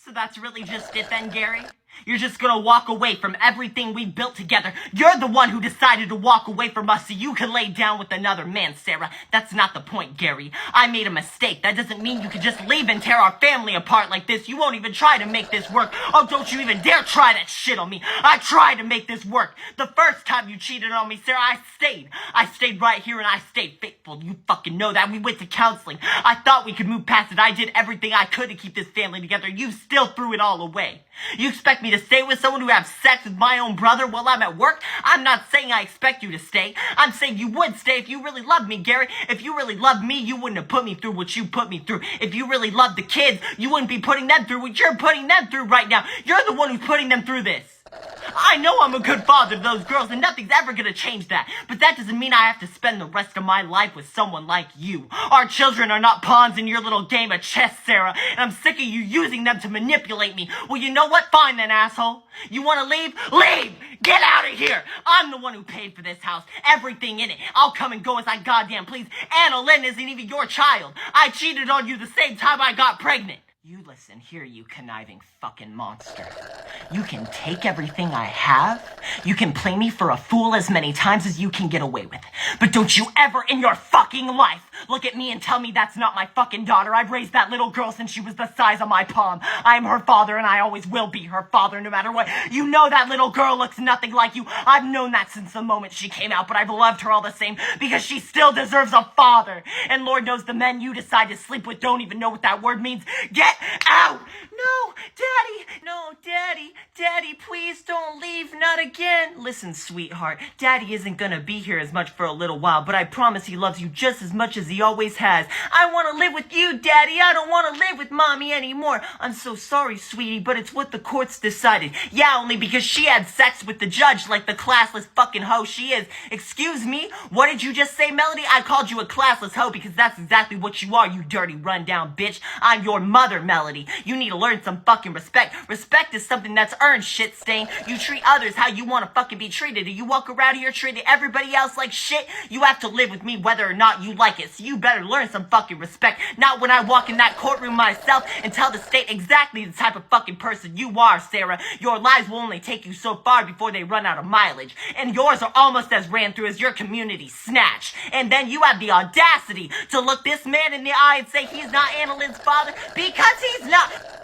So that's really just it then, Gary? You're just gonna walk away from everything we built together. You're the one who decided to walk away from us so you can lay down with another man, Sarah. That's not the point, Gary. I made a mistake. That doesn't mean you can just leave and tear our family apart like this. You won't even try to make this work. Oh, don't you even dare try that shit on me. I tried to make this work. The first time you cheated on me, Sarah, I stayed. I stayed right here and I stayed faithful. You fucking know that. We went to counseling. I thought we could move past it. I did everything I could to keep this family together. You still threw it all away. You expect me to stay with someone who has sex with my own brother while I'm at work? I'm not saying I expect you to stay. I'm saying you would stay if you really loved me, Gary. If you really loved me, you wouldn't have put me through what you put me through. If you really loved the kids, you wouldn't be putting them through what you're putting them through right now. You're the one who's putting them through this. I know I'm a good father to those girls and nothing's ever gonna change that. But that doesn't mean I have to spend the rest of my life with someone like you. Our children are not pawns in your little game of chess, Sarah. And I'm sick of you using them to manipulate me. Well, you know what? Fine then, asshole. You wanna leave? Leave! Get out of here! I'm the one who paid for this house. Everything in it. I'll come and go as I goddamn please. Anna Lynn isn't even your child. I cheated on you the same time I got pregnant. You listen here, you conniving fucking monster. You can take everything I have. You can play me for a fool as many times as you can get away with. But don't you ever in your fucking life look at me and tell me that's not my fucking daughter. I've raised that little girl since she was the size of my palm. I'm her father and I always will be her father no matter what. You know that little girl looks nothing like you. I've known that since the moment she came out, but I've loved her all the same because she still deserves a father. And Lord knows the men you decide to sleep with don't even know what that word means. Get out! No, Daddy, please don't leave, not again. Listen, sweetheart, Daddy isn't gonna be here as much for a little while, but I promise he loves you just as much as he always has. I wanna live with you, Daddy. I don't wanna live with Mommy anymore. I'm so sorry, sweetie, but it's what the courts decided. Yeah, only because she had sex with the judge like the classless fucking hoe she is. Excuse me? What did you just say, Melody? I called you a classless hoe because that's exactly what you are, you dirty rundown bitch. I'm your mother, Melody. You need to learn some fucking respect. Respect is something that's earned, shit stain. You treat others how you want to fucking be treated. And you walk around here treating everybody else like shit. You have to live with me whether or not you like it. So you better learn some fucking respect. Not when I walk in that courtroom myself and tell the state exactly the type of fucking person you are, Sarah. Your lives will only take you so far before they run out of mileage. And yours are almost as ran through as your community snatch. And then you have the audacity to look this man in the eye and say he's not Anna Lynn's father because he's not.